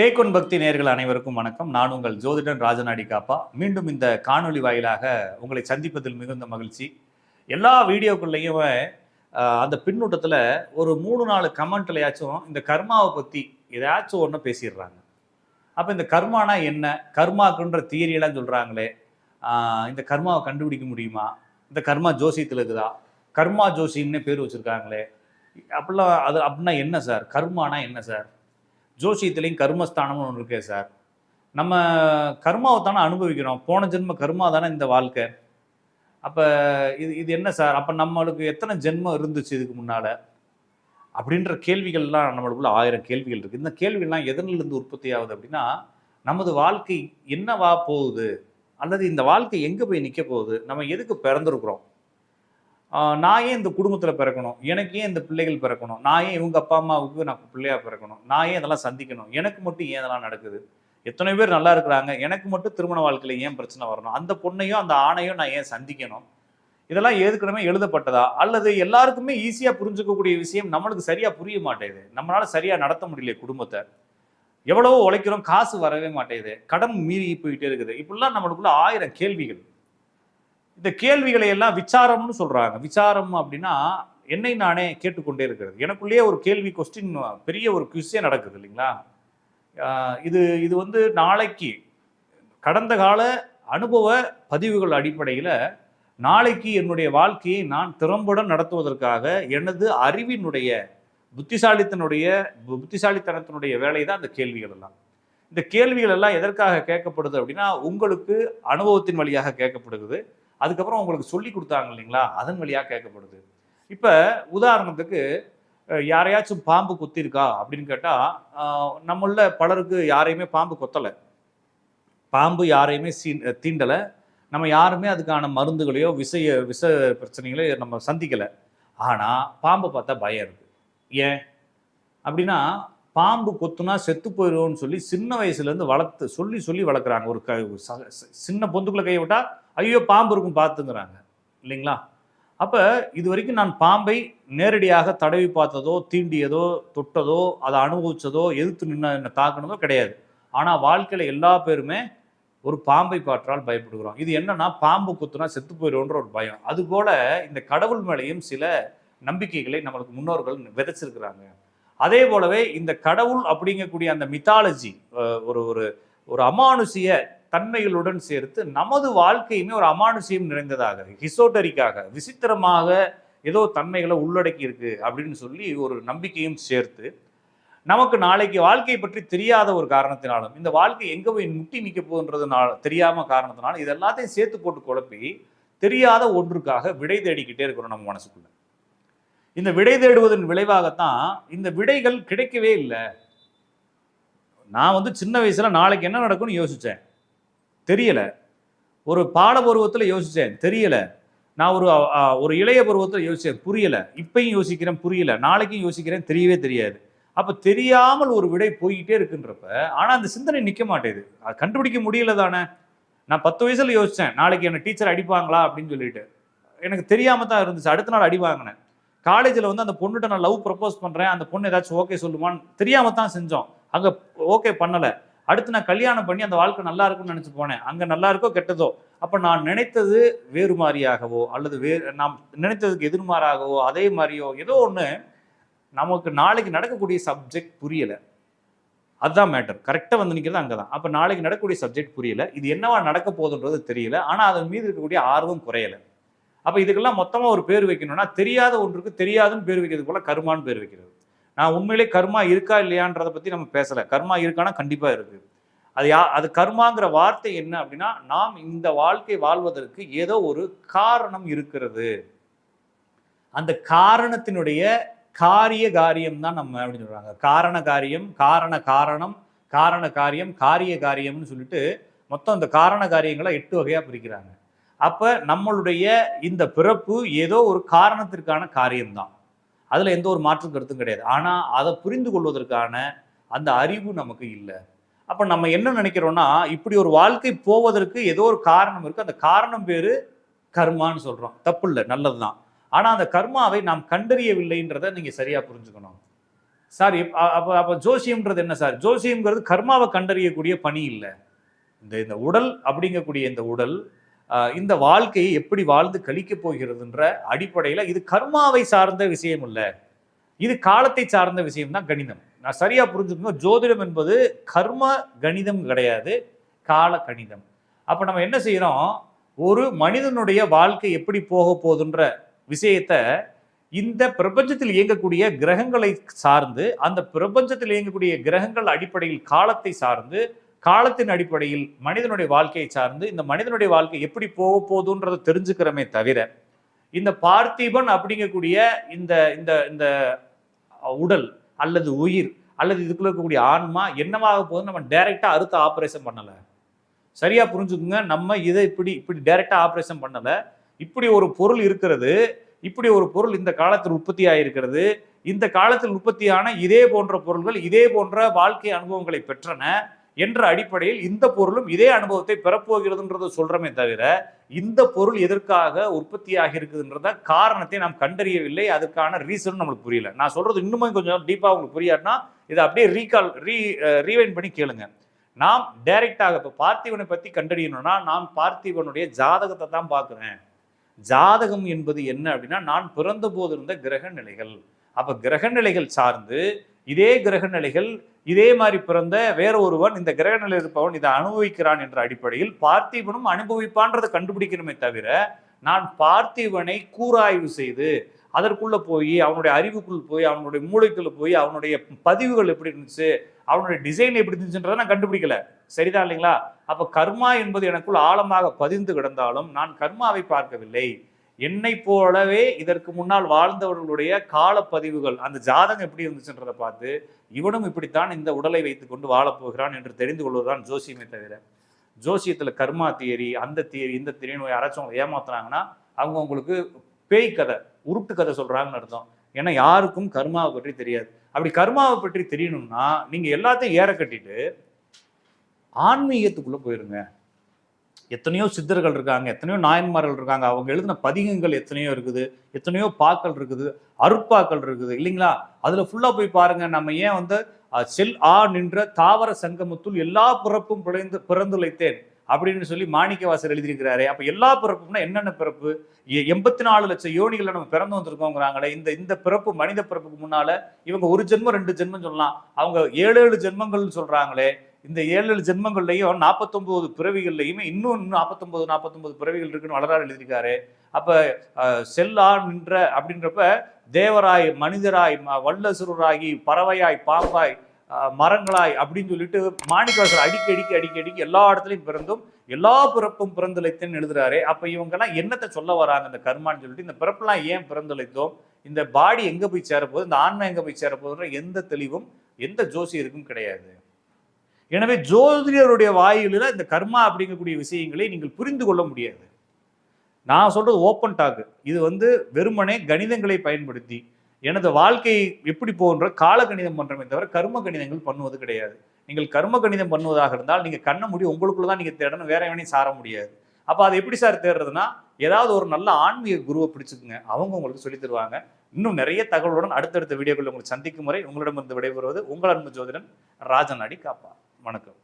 Take one பக்தி நேயர்கள் அனைவருக்கும் வணக்கம். நான் உங்கள் ஜோதிடன் ராஜநாடி காப்பா. மீண்டும் இந்த காணொலி வாயிலாக உங்களை சந்திப்பதில் மிகுந்த மகிழ்ச்சி. எல்லா வீடியோக்குள்ளேயும் அந்த பின்னூட்டத்தில் ஒரு 3-4 கமெண்ட்லையாச்சும் இந்த கர்மாவை பற்றி எதாச்சும் ஒன்று பேசிடுறாங்க. அப்போ இந்த கர்மானா என்ன, கர்மாக்குன்ற தியரியெல்லாம் சொல்கிறாங்களே, இந்த கர்மாவை கண்டுபிடிக்க முடியுமா, இந்த கர்மா ஜோசியத்தில் இருக்குதா, கர்மா ஜோசியம்னே பேர் வச்சுருக்காங்களே, அப்படின்னா என்ன சார், கர்மானா என்ன சார், ஜோசியத்துலேயும் கர்மஸ்தானம்னு ஒன்று இருக்கே சார், நம்ம கர்மாவை தானே அனுபவிக்கிறோம், போன ஜென்ம கர்மா தானே இந்த வாழ்க்கை, அப்போ இது என்ன சார், அப்போ நம்மளுக்கு எத்தனை ஜென்மம் இருந்துச்சு இதுக்கு முன்னால் அப்படின்ற கேள்விகள்லாம் நம்மளுக்குள்ள 1000 கேள்விகள் இருக்குது. இந்த கேள்விகள்லாம் எதனிலிருந்து உற்பத்தி ஆகுது அப்படின்னா, நமது வாழ்க்கை என்னவா போகுது, அல்லது இந்த வாழ்க்கை எங்கே போய் நிற்க போகுது, நம்ம எதுக்கு பிறந்திருக்கிறோம், நான் ஏன் இந்த குடும்பத்தில் பிறக்கணும், எனக்கு ஏன் இந்த பிள்ளைகள் பிறக்கணும், நான் ஏன் இவங்க அப்பா அம்மாவுக்கு நான் பிள்ளையாக பிறக்கணும், நான் ஏன் இதெல்லாம் சந்திக்கணும், எனக்கு மட்டும் ஏன் இதெல்லாம் நடக்குது, எத்தனை பேர் நல்லா இருக்கிறாங்க, எனக்கு மட்டும் திருமண வாழ்க்கையில் ஏன் பிரச்சனை வரணும், அந்த பொண்ணையும் அந்த ஆணையும் நான் ஏன் சந்திக்கணும், இதெல்லாம் ஏற்கனவே எழுதப்பட்டதா, அல்லது எல்லாருக்குமே ஈஸியாக புரிஞ்சுக்கக்கூடிய விஷயம் நம்மளுக்கு சரியாக புரிய மாட்டேங்குது, நம்மளால சரியாக நடத்த முடியல, குடும்பத்தை எவ்வளவோ உழைக்கிறோம், காசு வரவே மாட்டேங்குது, கடன் மீறி போயிட்டே இருக்குது, இப்படிலாம் நம்மளுக்குள்ள 1000 கேள்விகள். இந்த கேள்விகளை எல்லாம் விசாரம்னு சொல்றாங்க. விசாரம் அப்படின்னா என்னை நானே கேட்டுக்கொண்டே இருக்கிறது, எனக்குள்ளேயே ஒரு கேள்வி, கொஸ்டின், பெரிய ஒரு குவிஸே நடக்குது இல்லைங்களா. இது வந்து நாளைக்கு கடந்த கால அனுபவ பதிவுகள் அடிப்படையில் நாளைக்கு என்னுடைய வாழ்க்கையை நான் திறம்புடன் நடத்துவதற்காக எனது அறிவினுடைய புத்திசாலித்தனத்தினுடைய வேலை தான் இந்த கேள்விகள் எல்லாம். இந்த கேள்விகள் எல்லாம் எதற்காக கேட்கப்படுது அப்படின்னா, உங்களுக்கு அனுபவத்தின் வழியாக கேட்கப்படுகிறது, அதுக்கப்புறம் உங்களுக்கு சொல்லி கொடுத்தாங்க இல்லைங்களா, அதன் வழியாக கேட்கப்படுது. இப்போ உதாரணத்துக்கு யாரையாச்சும் பாம்பு கொத்திருக்கா அப்படின்னு கேட்டால், நம்மள பலருக்கு யாரையுமே பாம்பு கொத்தலை, பாம்பு யாரையுமே தீண்டலை, நம்ம யாருமே அதுக்கான மருந்துகளையோ விஷ பிரச்சனைகளையோ நம்ம சந்திக்கலை. ஆனால் பாம்பை பார்த்தா பயம் இருக்குது. ஏன் அப்படின்னா, பாம்பு கொத்துனா செத்து போயிடுவோம்னு சொல்லி சின்ன வயசுலேருந்து சொல்லி வளர்க்குறாங்க. ஒரு சின்ன பொந்துக்குள்ளே கையை விட்டால் ஐயோ பாம்பு இருக்கும் பார்த்துங்கிறாங்க இல்லைங்களா. அப்போ இது வரைக்கும் நான் பாம்பை நேரடியாக தடவி பார்த்ததோ, தீண்டியதோ, தொட்டதோ, அதை அனுபவித்ததோ, எதிர்த்து நின்று தாக்குனதோ கிடையாது. ஆனால் வாழ்க்கையில் எல்லா பேருமே ஒரு பாம்பை பாற்றால் பயப்படுகிறோம். இது என்னன்னா, பாம்பு குத்துனா செத்து போயிடுவோன்ற ஒரு பயம். அதுபோல் இந்த கடவுள் மேலேயும் சில நம்பிக்கைகளை நம்மளுக்கு முன்னோர்கள் விதைச்சிருக்கிறாங்க. அதே போலவே இந்த கடவுள் அப்படிங்கக்கூடிய அந்த மித்தாலஜி ஒரு ஒரு அமானுஷிய தன்மைகளுடன் சேர்த்து நமது வாழ்க்கையுமே ஒரு அமானுஷியம் நிறைந்ததாக, ஹிசோட்டரிக்காக, விசித்திரமாக ஏதோ தன்மைகளை உள்ளடக்கி இருக்கு அப்படின்னு சொல்லி ஒரு நம்பிக்கையும் சேர்த்து, நமக்கு நாளைக்கு வாழ்க்கையை பற்றி தெரியாத ஒரு காரணத்தினாலும், இந்த வாழ்க்கை எங்கே போய் முட்டி நிற்க போகுன்றதுனால தெரியாம காரணத்தினாலும், இது எல்லாத்தையும் சேர்த்து போட்டு குழப்பி தெரியாத ஒன்றுக்காக விடை தேடிக்கிட்டே இருக்கிறோம் நம்ம மனசுக்குள்ள. இந்த விடை தேடுவதன் விளைவாகத்தான் இந்த விடைகள் கிடைக்கவே இல்லை. நான் வந்து சின்ன வயசுல நாளைக்கு என்ன நடக்கும்னு யோசித்தேன், தெரியல. ஒரு பாட பருவத்தில் யோசித்தேன், தெரியல. நான் ஒரு இளைய பருவத்தில் யோசித்தேன், புரியல. இப்பயும் யோசிக்கிறேன், புரியல. நாளைக்கும் யோசிக்கிறேன், தெரியவே தெரியாது. அப்போ தெரியாமல் ஒரு விடை போய்கிட்டே இருக்குன்றப்ப, ஆனால் அந்த சிந்தனை நிற்க மாட்டேது, அது கண்டுபிடிக்க முடியல தானே. நான் 10 வயசுல யோசித்தேன், நாளைக்கு என்னை டீச்சர் அடிப்பாங்களா அப்படின்னு சொல்லிட்டு, எனக்கு தெரியாம தான் இருந்துச்சு. அடுத்த நாள் அடி வாங்கினேன். காலேஜில் வந்து அந்த பொண்ணுகிட்ட நான் லவ் ப்ரப்போஸ் பண்ணுறேன், அந்த பொண்ணு ஏதாச்சும் ஓகே சொல்லுமான்னு தெரியாம தான் செஞ்சோம், அங்கே ஓகே பண்ணலை. அடுத்து நான் கல்யாணம் பண்ணி அந்த வாழ்க்கை நல்லா இருக்குன்னு நினச்சி போனேன், அங்கே நல்லா இருக்கோ கெட்டதோ. அப்போ நான் நினைத்தது வேறு மாதிரியாகவோ, அல்லது நாம் நினைத்ததுக்கு எதிர்மாறாகவோ, அதே மாதிரியோ ஏதோ ஒன்று நமக்கு நாளைக்கு நடக்கக்கூடிய சப்ஜெக்ட் புரியலை. அதுதான் மேட்டர். கரெக்டாக வந்து நிற்கிறது அங்கே தான். அப்போ நாளைக்கு நடக்கக்கூடிய சப்ஜெக்ட் புரியலை, இது என்னவா நடக்க போகுதுன்றது தெரியல, ஆனால் அதன் மீது இருக்கக்கூடிய ஆர்வம் குறையலை. அப்போ இதுக்கெல்லாம் மொத்தமாக ஒரு பேர் வைக்கணும்னா, தெரியாத ஒன்றுக்கு தெரியாதுன்னு பேர் வைக்கிறது போல கர்மான்னு பேர் வைக்கிறது. நான் உண்மையிலே கர்மா இருக்கா இல்லையான்றதை பற்றி நம்ம பேசலை. கர்மா இருக்கானா கண்டிப்பாக இருக்குது. அது கர்மாங்கிற வார்த்தை என்ன அப்படின்னா, நாம் இந்த வாழ்க்கை வாழ்வதற்கு ஏதோ ஒரு காரணம் இருக்கிறது, அந்த காரணத்தினுடைய காரியம் தான் நம்ம அப்படின்னு சொல்றாங்க. காரண காரியம், காரண காரியம், காரிய காரியம்னு சொல்லிட்டு மொத்தம் இந்த காரண காரியங்களை 8 வகையா பிரிக்கிறாங்க. அப்ப நம்மளுடைய இந்த பிறப்பு ஏதோ ஒரு காரணத்திற்கான காரியம்தான், அதுல எந்த ஒரு மாற்று கருத்தும் கிடையாது. ஆனா அதை புரிந்து கொள்வதற்கான அந்த அறிவு நமக்கு இல்லை. அப்ப நம்ம என்ன நினைக்கிறோம்னா, இப்படி ஒரு வாழ்க்கை போவதற்கு ஏதோ ஒரு காரணம் இருக்கு, அந்த காரணம் பேரு கர்மான்னு சொல்றோம். தப்பு இல்லை, நல்லதுதான். ஆனா அந்த கர்மாவை நாம் கண்டறியவில்லைன்றதை நீங்க சரியா புரிஞ்சுக்கணும். சார் அப்ப அப்ப ஜோசியம்ன்றது என்ன சார்? ஜோசியம்ங்கிறது கர்மாவை கண்டறியக்கூடிய பணி இல்லை. இந்த உடல் அப்படிங்கக்கூடிய இந்த உடல் இந்த வாழ்க்கையை எப்படி வாழ்ந்து கழிக்கப் போகிறதுன்ற அடிப்படையில இது கர்மாவை சார்ந்த விஷயம் இல்ல, இது காலத்தை சார்ந்த விஷயம் தான் கணிதம். நான் சரியா புரிஞ்சுக்கணும். ஜோதிடம் என்பது கர்ம கணிதம் கிடையாது, கால கணிதம். அப்ப நம்ம என்ன செய்யறோம், ஒரு மனிதனுடைய வாழ்க்கை எப்படி போக போகுதுன்ற விஷயத்த இந்த பிரபஞ்சத்தில் இயங்கக்கூடிய கிரகங்களை சார்ந்து, அந்த பிரபஞ்சத்தில் இயங்கக்கூடிய கிரகங்கள் அடிப்படையில் காலத்தை சார்ந்து, காலத்தின் அடிப்படையில் மனிதனுடைய வாழ்க்கையை சார்ந்து, இந்த மனிதனுடைய வாழ்க்கை எப்படி போக போகுதுன்றதை தெரிஞ்சுக்கிறோமே தவிர, இந்த பார்த்திபன் அப்படிங்கக்கூடிய இந்த இந்த இந்த உடல் அல்லது உயிர் அல்லது இதுக்குள்ள இருக்கக்கூடிய ஆன்மா என்னவாக போகுதுன்னு நம்ம டைரக்டா அறுத்து ஆபரேஷன் பண்ணல. சரியா புரிஞ்சுக்குங்க. நம்ம இதை இப்படி இப்படி டைரக்டா ஆபரேஷன் பண்ணல. இப்படி ஒரு பொருள் இருக்கிறது, இப்படி ஒரு பொருள் இந்த காலத்தில் உற்பத்தி ஆகியிருக்கிறது, இந்த காலத்தில் உற்பத்தியான இதே போன்ற பொருள்கள் இதே போன்ற வாழ்க்கை அனுபவங்களை பெற்றன என்ற அடிப்படையில் இந்த பொருளும் இதே அனுபவத்தை பெறப்போகிறதுன்றதை சொல்றமே தவிர, இந்த பொருள் எதற்காக உற்பத்தியாகி இருக்குதுன்றத காரணத்தை நாம் கண்டறியவில்லை. அதுக்கான ரீசன் நம்மளுக்கு புரியல. நான் சொல்றது இன்னுமே கொஞ்சம் டீப்பா உங்களுக்கு புரியாதுன்னா இதை அப்படியே ரீவைண்ட் பண்ணி கேளுங்க. நாம் டைரக்டாக இப்போ பார்த்திபனை பத்தி கண்டறியணும்னா நான் பார்த்திபனுடைய ஜாதகத்தை தான் பார்க்குறேன். ஜாதகம் என்பது என்ன அப்படின்னா, நான் பிறந்த போது இருந்த கிரக நிலைகள். அப்ப கிரக நிலைகள் சார்ந்து இதே கிரக நிலைகள் இதே மாதிரி பிறந்த வேற ஒருவன் இந்த கிரக நிலையில் இருப்பவன் இதை அனுபவிக்கிறான் என்ற அடிப்படையில் பார்த்திபனும் அனுபவிப்பான்றதை கண்டுபிடிக்கணுமே தவிர, நான் பார்த்திபனை கூராய்வு செய்து அதற்குள்ள போய் அவனுடைய அறிவுக்குள் போய் அவனுடைய மூளைக்குள்ள போய் அவனுடைய பதிவுகள் எப்படி இருந்துச்சு, அவனுடைய டிசைன் எப்படி இருந்துச்சுன்றதை நான் கண்டுபிடிக்கல. சரிதான் இல்லைங்களா? அப்ப கர்மா என்பது எனக்குள் ஆழமாக பதிந்து கிடந்தாலும் நான் கர்மாவை பார்க்கவில்லை. என்னை போலவே இதற்கு முன்னால் வாழ்ந்தவர்களுடைய காலப்பதிவுகள், அந்த ஜாதகம் எப்படி இருந்துச்சுன்றதை பார்த்து இவனும் இப்படித்தான் இந்த உடலை வைத்துக் கொண்டு வாழப்போகிறான் என்று தெரிந்து கொள்வதுதான் ஜோசியமே தவிர, ஜோசியத்துல கர்மா தியரி அந்த தியரி இந்த தியரின்னு யாராச்சும் ஏமாத்துறாங்கன்னா அவங்க உங்களுக்கு பேய் கதை உருட்டு கதை சொல்றாங்கன்னு அர்த்தம். ஏன்னா யாருக்கும் கர்மாவை பற்றி தெரியாது. அப்படி கர்மாவை பற்றி தெரியணும்னா நீங்க எல்லாத்தையும் ஏற கட்டிட்டு ஆன்மீகத்துக்குள்ள போயிருங்க. எத்தனையோ சித்தர்கள் இருக்காங்க, எத்தனையோ நாயன்மார்கள் இருக்காங்க, அவங்க எழுதின பதிகங்கள் எத்தனையோ இருக்குது, எத்தனையோ பாக்கள் இருக்குது, அருட்பாக்கள் இருக்குது இல்லைங்களா? அதுல ஃபுல்லா போய் பாருங்க. நம்ம ஏன் வந்து நின்ற தாவர சங்கமத்துள் எல்லா பிறப்பும் பிறந்துழைத்தேன் அப்படின்னு சொல்லி மாணிக்கவாசர் எழுதியிருக்கிறாரு. அப்ப எல்லா பிறப்பும்னா என்னென்ன பிறப்பு? 84 லட்சம் யோனிகளை நம்ம பிறந்து வந்திருக்கோங்கிறாங்களே. இந்த பிறப்பு மனித பிறப்புக்கு முன்னால இவங்க ஒரு ஜென்மம் 2 ஜென்மம் சொல்லலாம், அவங்க 7 ஜென்மங்கள்னு சொல்றாங்களே. இந்த 7 ஜென்மங்கள்லையும் 49 பிறவிகள்லையுமே இன்னும் 49 பிறவிகள் இருக்குன்னு வளராறு எழுதியிருக்காரு. அப்ப செல்லா நின்ற அப்படின்றப்ப தேவராய், மனிதராய், வல்லசுராகி, பறவையாய், பாம்பாய், மரங்களாய் அப்படின்னு சொல்லிட்டு மாணிக்கவாசர் அடிக்கடிக்கு எல்லா இடத்துலையும் பிறந்தும் எல்லா பிறப்பும் பிறந்தழைத்தேன்னு எழுதுறாரு. அப்ப இவங்கெல்லாம் என்னத்தை சொல்ல வராங்க இந்த கர்மான்னு சொல்லிட்டு, இந்த பிறப்பெல்லாம் ஏன் பிறந்தழைத்தோம், இந்த பாடி எங்க போய் சேரப்போகுது, இந்த ஆன்மா எங்க போய் சேரப்போகுதுன்ற எந்த தெளிவும் எந்த ஜோசியருக்கும் கிடையாது. எனவே ஜோதிடருடைய வாயிலில் இந்த கர்மா அப்படிங்கக்கூடிய விஷயங்களை நீங்கள் புரிந்து கொள்ள முடியாது. நான் சொல்றது ஓப்பன் டாக். இது வந்து வெறுமனே கணிதங்களை பயன்படுத்தி எனது வாழ்க்கை எப்படி போகின்ற கால கணிதம் பண்றமே தவிர கர்ம கணிதங்கள் பண்ணுவது கிடையாது. நீங்கள் கர்ம கணிதம் பண்ணுவதாக இருந்தால் நீங்க கண்ண மூடி உங்களுக்குள்ள தான் நீங்க தேடணும், வேற எவனையும் சார முடியாது. அப்ப அது எப்படி சார் தேடுறதுன்னா, ஏதாவது ஒரு நல்ல ஆன்மீக குருவை பிடிச்சுக்குங்க, அவங்க உங்களுக்கு சொல்லி தருவாங்க. இன்னும் நிறைய தகவலுடன் அடுத்தடுத்த வீடியோக்கள் உங்களுக்கு சந்திக்கும் முறை உங்களிடமிருந்து விடைபெறுவது உங்கள் அன்பு ஜோதிடன் ராஜநாடி காப்பா. வணக்கம்.